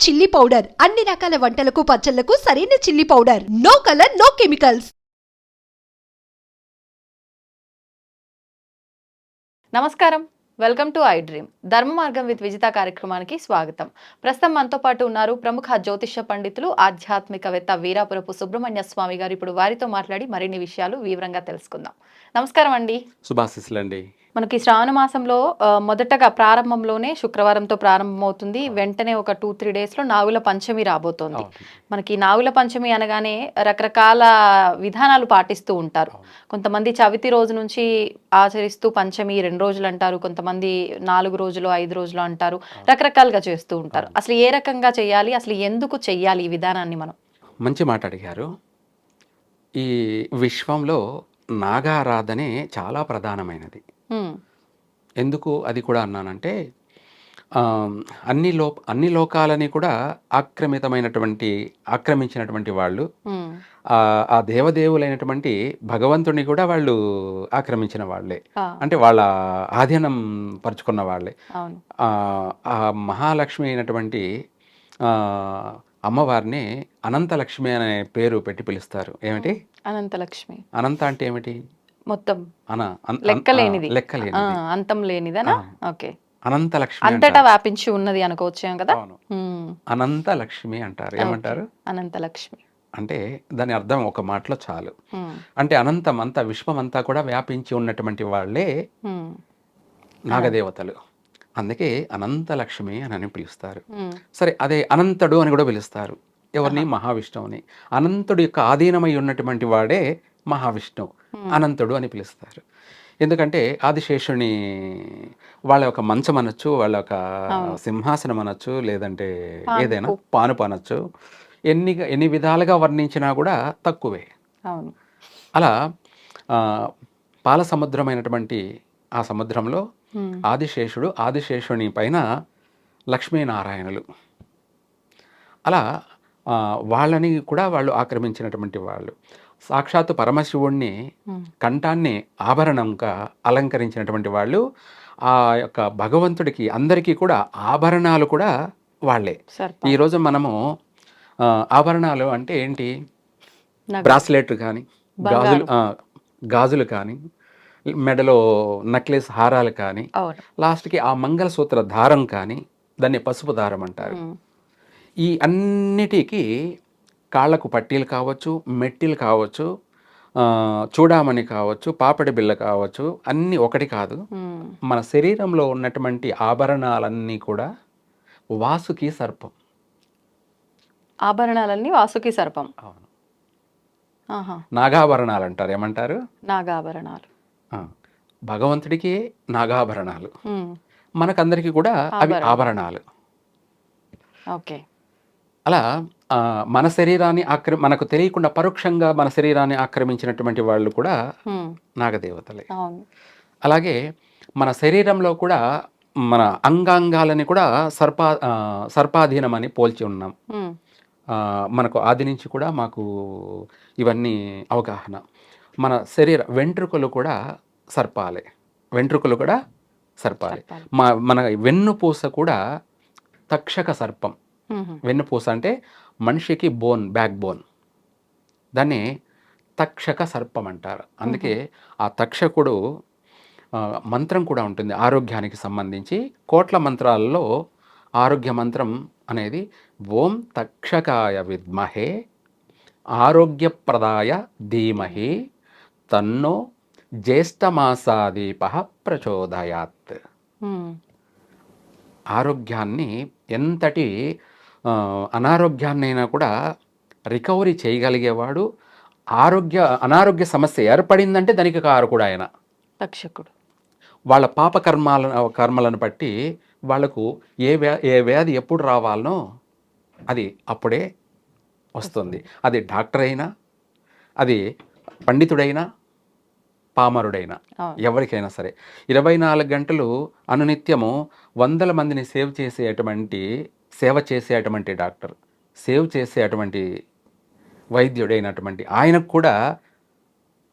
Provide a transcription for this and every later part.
Chilli powder అన్ని రకాల వంటలకు పచ్చళ్లకు సరైన chilli powder. No colour, no chemicals. నమస్కారం, welcome to iDream. Dharma Margam with Vijitha కార్యక్రమానికి స్వాగతం. ప్రస్తుతం మనతో పాటు ఉన్నారు ప్రముఖ జ్యోతిష పండితులు, ఆధ్యాత్మికవేత్త వీరాపురపు సుబ్రహ్మణ్య స్వామి గారు. ఇప్పుడు వారితో మాట్లాడి మరిన్ని విషయాలు వివరంగా తెలుసుకుందాం. నమస్కారం అండి. శుభాశీస్సులండి. మనకి శ్రావణ మాసంలో మొదటగా ప్రారంభంలోనే శుక్రవారంతో ప్రారంభమవుతుంది. వెంటనే ఒక 2-3 డేస్లో నాగుల పంచమి రాబోతోంది. మనకి నాగుల పంచమి అనగానే రకరకాల విధానాలు పాటిస్తూ ఉంటారు. కొంతమంది చవితి రోజు నుంచి ఆచరిస్తూ పంచమి 2 రోజులు అంటారు, కొంతమంది 4 రోజులు 5 రోజులు అంటారు, రకరకాలుగా చేస్తూ ఉంటారు. అసలు ఏ రకంగా చేయాలి, అసలు ఎందుకు చెయ్యాలి ఈ విధానాన్ని మనం? మంచి మాట అడిగారు. ఈ విశ్వంలో నాగారాధనే చాలా ప్రధానమైనది. ఎందుకు అది కూడా అన్నానంటే అన్ని లోకాలని కూడా ఆక్రమించినటువంటి వాళ్ళు, ఆ దేవదేవులైనటువంటి భగవంతుని కూడా వాళ్ళు ఆక్రమించిన వాళ్ళే, అంటే వాళ్ళ ఆధీనం పరుచుకున్న వాళ్ళే. ఆ మహాలక్ష్మి అయినటువంటి అమ్మవారిని అనంతలక్ష్మి అనే పేరు పెట్టి పిలుస్తారు. ఏమిటి అనంతలక్ష్మి? అనంత అంటే ఏమిటి? మొత్తం లెక్కలేనిది, అంతం లేనిదనా? ఓకే, అనంతలక్ష్మి అంతటా వ్యాపించి ఉన్నది అనుకోవచ్చు కదా. అనంతలక్ష్మి అంటారు. ఏమంటారు? అనంతలక్ష్మి అంటే దాని అర్థం ఒక మాటలో చాలు. అంటే అనంతం అంతా, విశ్వం అంతా కూడా వ్యాపించి ఉన్నటువంటి వాళ్ళే నాగదేవతలు. అందుకే అనంతలక్ష్మి అని పిలుస్తారు. సరే, అదే అనంతుడు అని కూడా పిలుస్తారు. ఎవరిని? మహావిష్ణువుని. అనంతుడు యొక్క ఆధీనమై ఉన్నటువంటి వాడే మహావిష్ణువు, అనంతుడు అని పిలుస్తారు. ఎందుకంటే ఆదిశేషుని వాళ్ళ యొక్క మంచం అనొచ్చు, వాళ్ళ యొక్క సింహాసనం అనొచ్చు, లేదంటే ఏదైనా పానుపు అనొచ్చు. ఎన్ని విధాలుగా వర్ణించినా కూడా తక్కువే. అలా పాల సముద్రమైనటువంటి ఆ సముద్రంలో ఆదిశేషుని పైన లక్ష్మీనారాయణులు, అలా వాళ్ళని కూడా వాళ్ళు ఆక్రమించినటువంటి వాళ్ళు. సాక్షాత్తు పరమశివుణ్ణి కంఠాన్ని ఆభరణంగా అలంకరించినటువంటి వాళ్ళు. ఆ యొక్క భగవంతుడికి అందరికీ కూడా ఆభరణాలు కూడా వాళ్ళే. ఈరోజు మనము ఆభరణాలు అంటే ఏంటి? బ్రాస్లెట్లు కానీ, గాజులు కానీ, మెడలో నెక్లెస్ హారాలు కానీ, లాస్ట్కి ఆ మంగళసూత్ర దారం కానీ, దాన్ని పసుపు దారం అంటారు. ఈ అన్నిటికీ కాళ్లకు పట్టీలు కావచ్చు, మెట్టిలు కావచ్చు, చూడామణి కావచ్చు, పాపడి బిళ్ళ కావచ్చు, అన్నీ ఒకటి కాదు. మన శరీరంలో ఉన్నటువంటి ఆభరణాలన్నీ కూడా వాసుకి సర్పం. ఆభరణాలన్నీ వాసుకి సర్పం. అవును. నాగాభరణాలు అంటారు. ఏమంటారు? నాగాభరణాలు. భగవంతుడికి నాగాభరణాలు, మనకందరికీ కూడా అవి ఆభరణాలు. ఓకే. అలా మన శరీరాన్ని మనకు తెలియకుండా పరోక్షంగా మన శరీరాన్ని ఆక్రమించినటువంటి వాళ్ళు కూడా నాగదేవతలే. అలాగే మన శరీరంలో కూడా మన అంగాంగాలని కూడా సర్పాధీనం అని పోల్చి ఉన్నాం. మనకు ఆది నుంచి కూడా మాకు ఇవన్నీ అవగాహన. మన వెంట్రుకలు కూడా సర్పాలే. మన వెన్నుపూస కూడా తక్షక సర్పం. వెన్నుపూస అంటే మనిషికి బ్యాక్ బోన్, దాన్ని తక్షక సర్పం అంటారు. అందుకే ఆ తక్షకుడు మంత్రం కూడా ఉంటుంది ఆరోగ్యానికి సంబంధించి. కోట్ల మంత్రాలలో ఆరోగ్య మంత్రం అనేది ఓం తక్షకాయ విద్మహే ఆరోగ్యప్రదాయ ధీమహి తన్నో జ్యేష్ఠమాసాదీప ప్రచోదయాత్. ఆరోగ్యాన్ని, ఎంతటి అనారోగ్యాన్నైనా కూడా రికవరీ చేయగలిగేవాడు. అనారోగ్య సమస్య ఏర్పడిందంటే దానికి కారకుడు ఆయన, తక్షకుడు. వాళ్ళ పాప కర్మలను బట్టి వాళ్లకు ఏ వ్యాధి ఎప్పుడు రావాలనో అది అప్పుడే వస్తుంది. అది డాక్టర్ అయినా, అది పండితుడైనా, పామరుడైనా, ఎవరికైనా సరే 24 గంటలు అనునిత్యము 100 మందిని సేవ చేసేటువంటి డాక్టర్, సేవ్ చేసేటువంటి వైద్యుడైనటువంటి ఆయనకు కూడా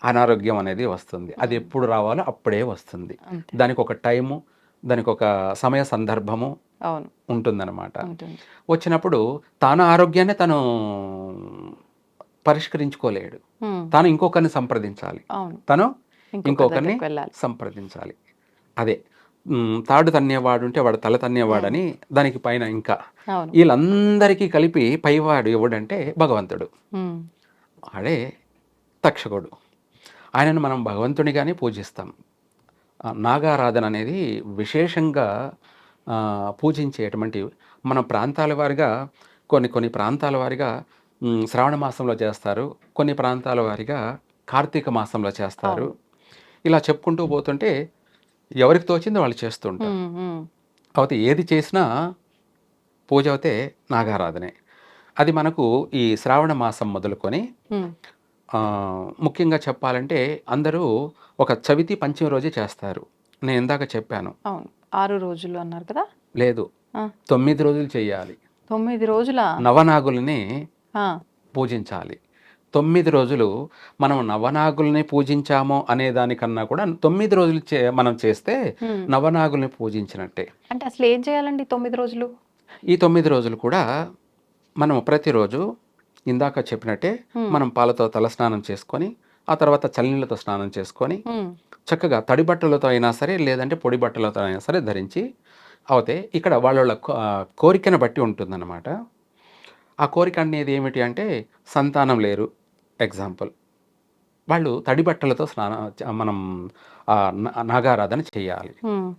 అనారోగ్యం అనేది వస్తుంది. అది ఎప్పుడు రావాలో అప్పుడే వస్తుంది. దానికి ఒక టైము, దానికి ఒక సమయ సందర్భము అవును. ఉంటుందన్నమాట. ఉంటుంది. వచ్చినప్పుడు తన ఆరోగ్యాన్ని తను పరిష్కరించుకోలేడు. హ్మ్. తను ఇంకొకరిని సంప్రదించాలి. అవును. తను ఇంకొకరి ఇంకొకరిని దగ్గరికి వెళ్ళాలి. సంప్రదించాలి. అదే తాడు తన్నేవాడు ఉంటే వాడు తల తన్నేవాడని దానికి పైన ఇంకా అవును. వీళ్ళందరికీ కలిపి పైవాడు ఎవడంటే భగవంతుడు. హ్మ్. ఆడే తక్షకుడు. ఆయనను మనం భగవంతునిగానే పూజిస్తాం. నాగారాధన అనేది విశేషంగా పూజించేటువంటి మన ప్రాంతాల వారిగా కొన్ని ప్రాంతాల వారిగా శ్రావణ మాసంలో చేస్తారు. కొన్ని ప్రాంతాల వారిగా కార్తీక మాసంలో చేస్తారు. అవును. ఇలా చెప్పుకుంటూ పోతుంటే ఎవరికి తోచింది వాళ్ళు చేస్తూ ఉంటారు. హ్మ్. హ్మ్. కాకపోతే ఏది చేసినా పూజ అవుతే నాగారాధనే. అది మనకు ఈ శ్రావణ మాసం మొదలుకొని హ్మ్. ముఖ్యంగా చెప్పాలంటే అందరూ ఒక చవితి పంచమి రోజే చేస్తారు. నేను ఇందాక చెప్పాను. అవును. 6 రోజులు అన్నారు కదా! లేదు, ఆ! 9 రోజులు చేయాలి. 9 రోజులా? నవనాగుల్ని ఆ! పూజించాలి. 9 రోజులు మనం నవనాగుల్ని పూజించాము అనే దానికన్నా కూడా 9 రోజులు మనం చేస్తే హ్మ్. నవనాగుల్ని పూజించినట్టే. అంటే అసలు ఏం చేయాలండి 9 రోజులు? ఈ 9 రోజులు కూడా మనం ప్రతిరోజు ఇందాక చెప్పినట్టే హ్మ్. మనం పాలతో తలస్నానం చేసుకొని, ఆ తర్వాత చల్లనీళ్ళతో స్నానం చేసుకొని, హ్మ్. చక్కగా తడి బట్టలతో అయినా సరే, లేదంటే పొడి బట్టలతో అయినా సరే ధరించి అవుతే ఇక్కడ వాళ్ళ కోరికను బట్టి ఉంటుందన్నమాట. ఆ కోరిక అనేది ఏమిటి అంటే సంతానం లేరు ఎగ్జాంపుల్. వాళ్ళు తడి బట్టలతో మనం నాగారాధన చేయాలి. హ్మ్.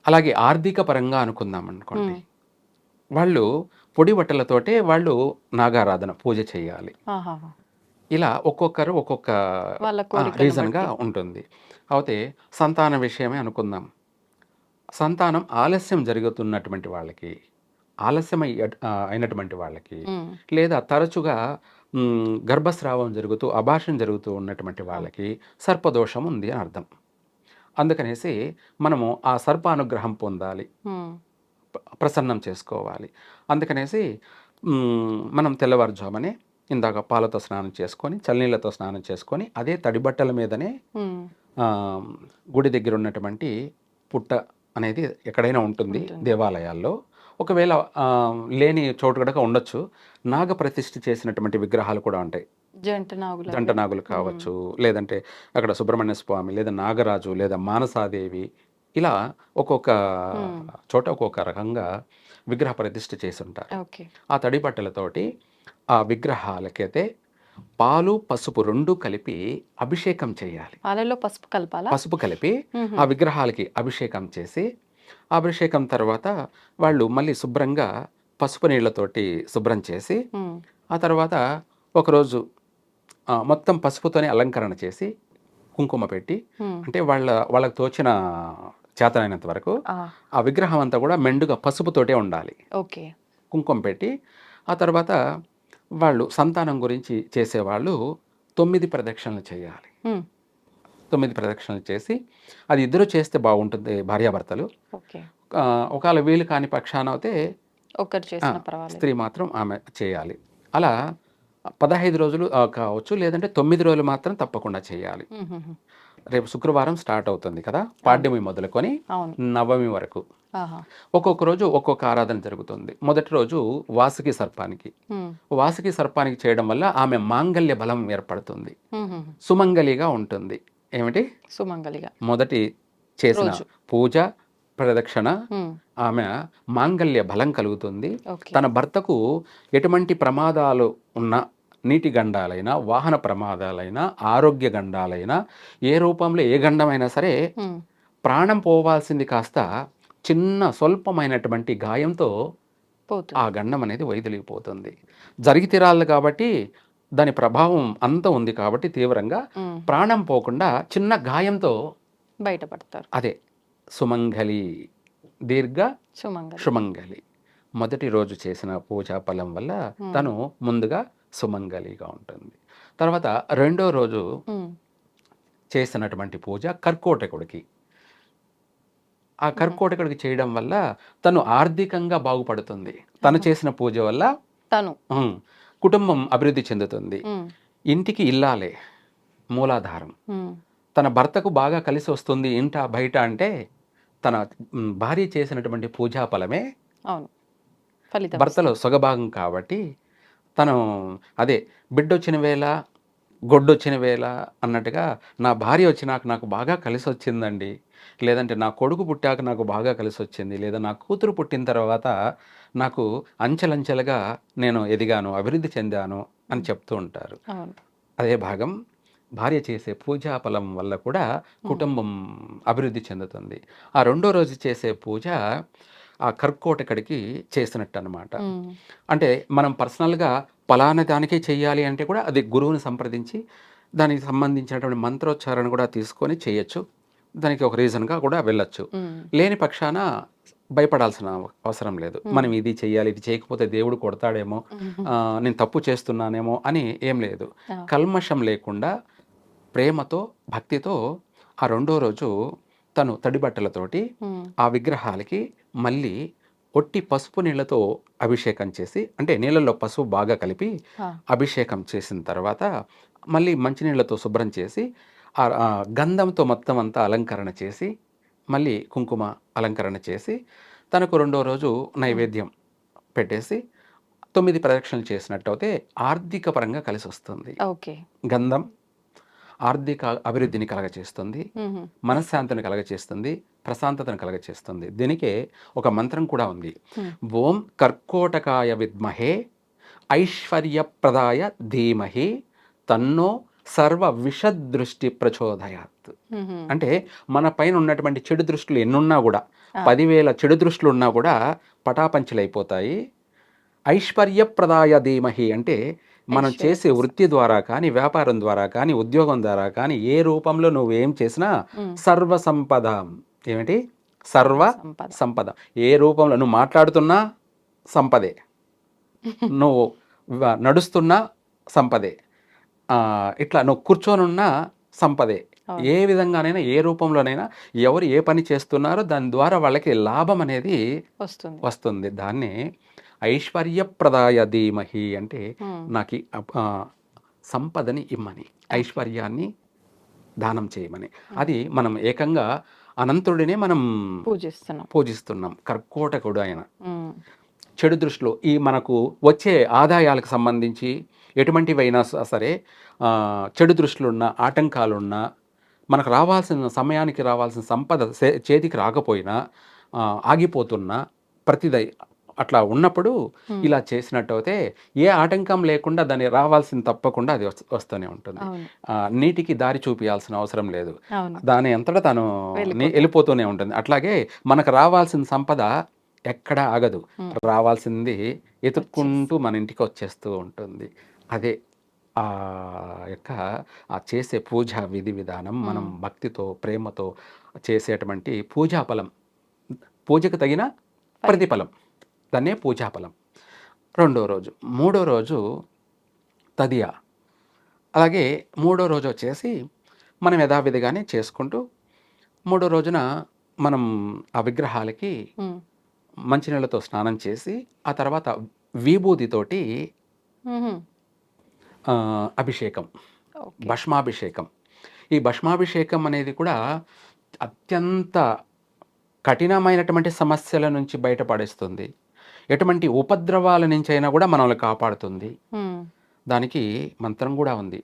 అలాగే ఆర్థిక పరంగా అనుకుందామనుకోండి. హ్మ్. వాళ్ళు పొడి బట్టలతోటే వాళ్ళు నాగారాధన పూజ చేయాలి. ఆహాహా! ఇలా ఒక్కొక్కరు ఒక్కొక్క వాళ్ళ కోరికను రీజన్‌గా బట్టి. ఉంటుంది. అయితే సంతాన విషయమే అనుకుందాం. సంతానం ఆలస్యం జరుగుతున్నటువంటి వాళ్ళకి, అయినటువంటి వాళ్ళకి, హ్మ్. లేదా తరచుగా గర్భస్రావం జరుగుతూ, అబార్షన్ జరుగుతూ ఉన్నటువంటి అవును. వాళ్ళకి సర్పదోషం ఉంది అని అర్థం. అందుకనేసి మనము ఆ సర్పానుగ్రహం పొందాలి. హ్మ్. ప్రసన్నం చేసుకోవాలి. అందుకనేసి మనం తెల్లవారుజామునే ఇందాక పాలతో స్నానం చేసుకొని, చల్లనీళ్ళతో స్నానం చేసుకొని, అదే తడి బట్టల మీదనే హ్మ్. ఆహ్, గుడి దగ్గర ఉన్నటువంటి పుట్ట అనేది ఎక్కడైనా ఉంటుంది ఉంటుంది. దేవాలయాల్లో. ఒకవేళ లేని చోటు గనక ఉండొచ్చు. నాగ ప్రతిష్ఠ చేసినటువంటి విగ్రహాలు కూడా ఉంటాయి. జంట నాగులవి. జంట నాగులు హ్మ్. కావచ్చు, లేదంటే అక్కడ సుబ్రహ్మణ్య స్వామి, లేదా నాగరాజు, లేదా మానసాదేవి ఇలా ఒక్కొక్క హ్మ్. చోట ఒక్కొక్క రకంగా విగ్రహ ప్రతిష్ఠ చేసుంటారు. ఓకే. ఆ తడి బట్టలతోటి ఆ విగ్రహాలకైతే పాలు, పసుపు 2 కలిపి అభిషేకం చేయాలి. పాలలో పసుపు కలపాలా? పసుపు కలిపి హుహు. ఆ విగ్రహాలకి అభిషేకం చేసి, అభిషేకం తర్వాత వాళ్ళు మళ్ళీ శుభ్రంగా పసుపు నీళ్ళతోటి శుభ్రం చేసి, హ్మ్. ఆ తర్వాత ఒకరోజు మొత్తం పసుపుతోనే అలంకరణ చేసి, కుంకుమ పెట్టి, హ్మ్. అంటే వాళ్ళకి తోచిన చేతనైనంత వరకు ఆ! ఆ విగ్రహం అంతా కూడా మెండుగా పసుపుతోటే ఉండాలి. ఓకే. కుంకుమ పెట్టి, ఆ తర్వాత వాళ్ళు సంతానం గురించి చేసేవాళ్ళు 9 ప్రదక్షిణలు చేయాలి. హ్మ్. 9 ప్రదక్షిణలు చేసి, అది ఇద్దరు చేస్తే బాగుంటుంది భార్యాభర్తలు. ఓకే. ఒకవేళ వీలు కాని పక్షానైతే ఒక్కరు ఆ! చేసినా పర్వాలేదు. స్త్రీ మాత్రం ఆమె చేయాలి. అలా 15 రోజులు కావచ్చు, లేదంటే 9 రోజులు మాత్రం తప్పకుండా చేయాలి. హుహుహు. రేపు శుక్రవారం స్టార్ట్ అవుతుంది కదా! అవును. పాడ్యమి మొదలుకొని అవును. నవమి వరకు. ఆహా! ఒక్కొక్క రోజు ఒక్కొక్క ఆరాధన జరుగుతుంది. మొదటి రోజు వాసుకి సర్పానికి. హ్మ్. వాసుకి సర్పానికి చేయడం వల్ల ఆమె మాంగల్య బలం ఏర్పడుతుంది. హుహుహు. సుమంగళిగా ఉంటుంది. ఏమిటి? సుమంగళిగా. మొదటి చేసిన రోజు. పూజ, ప్రదక్షిణ హ్మ్. ఆమె మాంగల్య బలం కలుగుతుంది. ఓకే. తన భర్తకు ఎటువంటి ప్రమాదాలు ఉన్నా, నీటి గండాలైనా, వాహన ప్రమాదాలైనా, ఆరోగ్య గండాలైనా, ఏ రూపంలో ఏ గండమైనా సరే హ్మ్. ప్రాణం పోవాల్సింది కాస్త చిన్న స్వల్పమైనటువంటి గాయంతో ఆ పోతుంది. గండం అనేది వైదొలిగిపోతుంది. జరిగి తీరాలి కాబట్టి దాని ప్రభావం అంత ఉంది కాబట్టి తీవ్రంగా హ్మ్. ప్రాణం పోకుండా చిన్న గాయంతో బయటపడతారు. అదే సుమంగళి, దీర్ఘ సుమంగళి. సుమంగళి. మొదటి రోజు చేసిన పూజా ఫలం వల్ల హ్మ్. తను ముందుగా సుమంగళిగా ఉంటుంది. తర్వాత రెండో రోజు హ్మ్. చేసినటువంటి పూజ కర్కోటకుడికి. ఆ హుహు. కర్కోటకుడికి చేయడం వల్ల తను ఆర్థికంగా బాగుపడుతుంది. తను ఆహా! చేసిన పూజ వల్ల తను. హ్మ్. కుటుంబం అభివృద్ధి చెందుతుంది. హ్మ్. ఇంటికి ఇల్లాలే మూలాధారం. హ్మ్. తన భర్తకు బాగా కలిసి వస్తుంది ఇంట, బయట అంటే తన భార్య చేసినటువంటి పూజా ఫలమే అవును. ఫలితం భర్తలో సొగభాగం కాబట్టి తను అదే బిడ్డొచ్చిన వేళ గొడ్డొచ్చిన వేళ అన్నట్టుగా నా భార్య వచ్చినాక నాకు బాగా కలిసి వచ్చిందండి, లేదంటే నా కొడుకు పుట్టాక నాకు బాగా కలిసి వచ్చింది, లేదా నా కూతురు పుట్టిన తర్వాత నాకు అంచెలంచెలుగా నేను ఎదిగాను, అభివృద్ధి చెందాను అని చెప్తూ ఉంటారు. అవును. అదే భాగం భార్య చేసే పూజా ఫలం వల్ల కూడా కుటుంబం అభివృద్ధి చెందుతుంది. ఆ రెండో రోజు చేసే పూజ ఆ కర్కోటకుడికి చేసినట్టు అనమాట. అంటే మనం పర్సనల్గా పలానా దానికే చెయ్యాలి అంటే కూడా అది గురువుని సంప్రదించి దానికి సంబంధించినటువంటి మంత్రోచ్చారణ కూడా తీసుకొని చేయొచ్చు. దానికి ఒక రీజన్గా కూడా వెళ్ళొచ్చు. లేని పక్షాన భయపడాల్సిన అవసరం లేదు. మనం ఇది చెయ్యాలి, ఇది చేయకపోతే దేవుడు కొడతాడేమో, నేను తప్పు చేస్తున్నానేమో అని ఏం లేదు. కల్మషం లేకుండా ప్రేమతో భక్తితో ఆ రెండో రోజు తను తడి బట్టలతోటి ఆ విగ్రహాలకి మళ్ళీ ఒట్టి పసుపు నీళ్ళతో అభిషేకం చేసి, అంటే నీళ్ళల్లో పసుపు బాగా కలిపి అభిషేకం చేసిన తర్వాత మళ్ళీ మంచినీళ్ళతో శుభ్రం చేసి ఆ గంధంతో మొత్తం అంతా అలంకరణ చేసి మళ్ళీ కుంకుమ అలంకరణ చేసి తనకు రెండో రోజు నైవేద్యం పెట్టేసి 9 ప్రదక్షిణలు చేసినట్టు అయితే ఆర్థిక పరంగా కలిసి వస్తుంది. ఓకే. గంధం ఆర్థిక అభివృద్ధిని కలగచేస్తుంది, మనశ్శాంతిని కలగచేస్తుంది, ప్రశాంతతను కలగచేస్తుంది. దీనికే ఒక మంత్రం కూడా ఉంది. ఓం కర్కోటకాయ విద్మహే ఐశ్వర్యప్రదాయ ధీమహి తన్నో సర్వ విషదృష్టి ప్రచోదయాత్. అంటే మన పైన ఉన్నటువంటి చెడు దృష్టిలు ఎన్నున్నా కూడా 10,000 చెడు దృష్టిలు ఉన్నా కూడా పటాపంచలైపోతాయి. ఐశ్వర్యప్రదాయ ధీమహి అంటే మనం చేసే వృత్తి ద్వారా కానీ, వ్యాపారం ద్వారా కానీ, ఉద్యోగం ద్వారా కానీ, ఏ రూపంలో నువ్వేం చేసినా సర్వ సంపద. ఏమిటి? సర్వ సంపద. ఏ రూపంలో నువ్వు మాట్లాడుతున్నా సంపదే, నువ్వు నడుస్తున్నా సంపదే, ఇట్లా నువ్వు కూర్చొనున్నా సంపదే. ఏ విధంగానైనా ఏ రూపంలోనైనా ఎవరు ఏ పని చేస్తున్నారో దాని ద్వారా వాళ్ళకి లాభం అనేది వస్తుంది. దాన్ని ఐశ్వర్యప్రదాయ ధీమహి అంటే నాకు సంపదని ఇమ్మని, ఐశ్వర్యాన్ని దానం చేయమని. అది మనం ఏకంగా అనంతుడినే మనం పూజిస్తున్నాం. కర్కోటకుడు ఆయన. చెడు దృష్టిలో ఈ మనకు వచ్చే ఆదాయాలకు సంబంధించి ఎటువంటివైనా సరే చెడు దృష్టిలున్నా, ఆటంకాలున్నా, మనకు రావాల్సిన సమయానికి రావాల్సిన సంపద చేతికి రాకపోయినా, ఆగిపోతున్నా, ప్రతిదై అట్లా ఉన్నప్పుడు ఇలా చేసినట్టు అయితే ఏ ఆటంకం లేకుండా దాన్ని రావాల్సిన తప్పకుండా అది వస్తూనే ఉంటుంది. నీటికి దారి చూపించాల్సిన అవసరం లేదు, దాని అంతటా తను వెళ్ళిపోతూనే ఉంటుంది. అట్లాగే మనకు రావాల్సిన సంపద ఎక్కడ ఆగదు, రావాల్సింది ఎతుక్కుంటూ మన ఇంటికి వచ్చేస్తూ ఉంటుంది. అదే ఆ యొక్క ఆ చేసే పూజా విధి విధానం. మనం భక్తితో ప్రేమతో చేసేటువంటి పూజాఫలం, పూజకు తగిన ప్రతిఫలం, దాన్నే పూజాఫలం. రెండో రోజు. మూడో రోజు తదియా. అలాగే మూడో రోజు వచ్చేసి మనం యథావిధిగానే చేసుకుంటూ మూడో రోజున మనం ఆ విగ్రహాలకి మంచినీళ్ళతో స్నానం చేసి ఆ తర్వాత విభూతితోటి అభిషేకం, భస్మాభిషేకం. ఈ భస్మాభిషేకం అనేది కూడా అత్యంత కఠినమైనటువంటి సమస్యల నుంచి బయటపడేస్తుంది, ఎటువంటి ఉపద్రవాల నుంచి అయినా కూడా మనల్ని కాపాడుతుంది. దానికి మంత్రం కూడా ఉంది.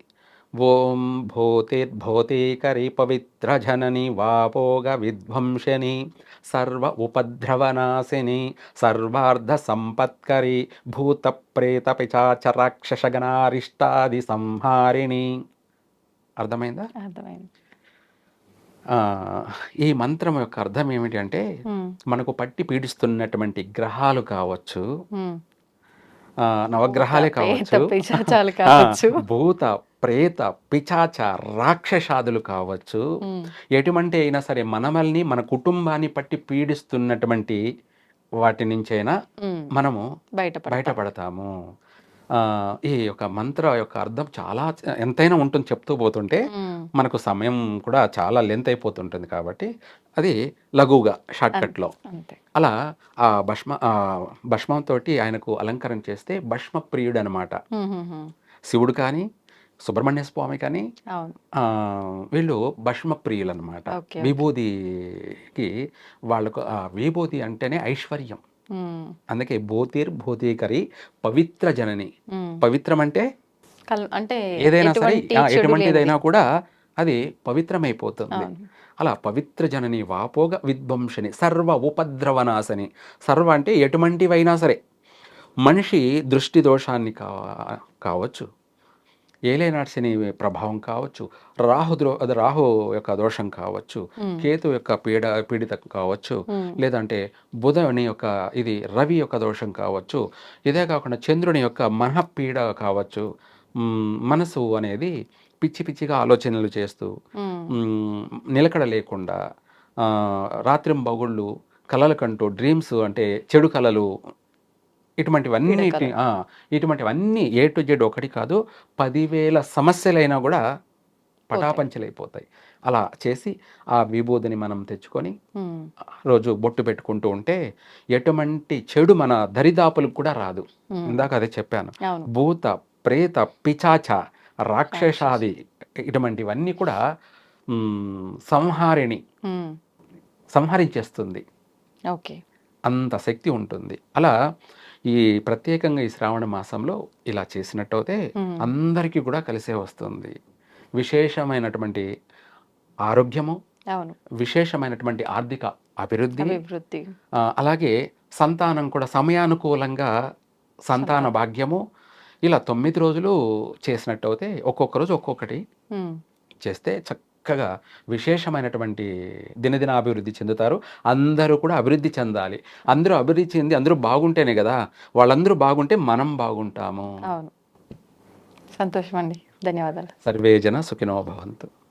ఓం భూతిర్భూతీకరి పవిత్ర జనని వాపోగ విధ్వంసని సర్వ ఉపద్రవనాశిని సర్వార్ధ సంపత్కరి భూత ప్రేత పిశాచ రాక్షసగణారిష్టాది సంహారిణి. అర్థమైందా? అర్థమైంది. ఈ మంత్రం యొక్క అర్థం ఏమిటి అంటే, మనకు పట్టి పీడిస్తున్నటువంటి గ్రహాలు కావచ్చు, నవగ్రహాలే కావచ్చు, భూత ప్రేత పిశాచ రాక్షసాదులు కావచ్చు, ఎటువంటి అయినా సరే మనమల్ని మన కుటుంబాన్ని పట్టి పీడిస్తున్నటువంటి వాటి నుంచైనా మనము బయటపడతాము. ఈ యొక్క మంత్ర యొక్క అర్థం చాలా ఎంతైనా ఉంటుంది, చెప్తూ పోతుంటే మనకు సమయం కూడా చాలా లెంత్ అయిపోతుంటుంది. కాబట్టి అది లఘువుగా షార్ట్కట్లో అలా ఆ భస్మంతో ఆయనకు అలంకరణ చేస్తే భస్మ ప్రియుడు అనమాట. శివుడు కానీ సుబ్రహ్మణ్య స్వామి కానీ వీళ్ళు భస్మ ప్రియులు అనమాట. విభూతికి వాళ్ళకు విభూతి అంటేనే ఐశ్వర్యం. అందుకే భూతీకరి పవిత్ర జనని. పవిత్రం అంటే అంటే ఏదైనా సరే ఎటువంటి చెడు ఎటువంటిదైనా లేనిది. కూడా అది పవిత్రమైపోతుంది. అవును. అలా పవిత్ర జనని వాపోగ విధ్వంసని సర్వ ఉపద్రవనాశని. సర్వ అంటే ఎటువంటివైనా సరే మనిషి దృష్టి దోషాన్ని కావచ్చు, ఏలేనాటి శని ప్రభావం కావచ్చు, రాహు యొక్క దోషం కావచ్చు, కేతు యొక్క పీడితం కావచ్చు, లేదంటే బుధుని యొక్క ఇది రవి యొక్క దోషం కావచ్చు, ఇదే కాకుండా చంద్రుని యొక్క మనఃపీడ కావచ్చు. మనసు అనేది పిచ్చి పిచ్చిగా ఆలోచనలు చేస్తూ నిలకడ లేకుండా రాత్రింబగుళ్ళు కలలు కంటూ డ్రీమ్స్ అంటే చెడు కలలు ఇటువంటివన్నీ ఏ టు జెడ్ ఒకటి కాదు 10,000 సమస్యలైనా కూడా పటాపంచలైపోతాయి. అలా చేసి ఆ విభూతిని మనం తెచ్చుకొని రోజు బొట్టు పెట్టుకుంటూ ఉంటే ఎటువంటి చెడు మన దరిదాపులకు కూడా రాదు. ఇందాక అదే చెప్పాను. భూత ప్రేత పిచాచ రాక్షసాది ఇటువంటివన్నీ కూడా సంహరించేస్తుంది. ఓకే, అంత శక్తి ఉంటుంది. అలా ఈ ప్రత్యేకంగా ఈ శ్రావణ మాసంలో ఇలా చేసినట్టయితే అందరికీ కూడా కలిసే వస్తుంది. విశేషమైనటువంటి ఆరోగ్యము, విశేషమైనటువంటి ఆర్థిక అభివృద్ధి, అలాగే సంతానం కూడా సమయానుకూలంగా సంతాన భాగ్యము. ఇలా 9 రోజులు చేసినట్టయితే ఒక్కొక్క రోజు ఒక్కొక్కటి చేస్తే చక్కగా విశేషమైనటువంటి దినదినాభివృద్ధి చెందుతారు. అందరూ కూడా అభివృద్ధి చెందాలి. అందరూ అభివృద్ధి చెంది అందరూ బాగుంటేనే కదా, వాళ్ళందరూ బాగుంటే మనం బాగుంటాము. సంతోషం అండి, ధన్యవాదాలు. సర్వే జన సుఖినో భవంతు.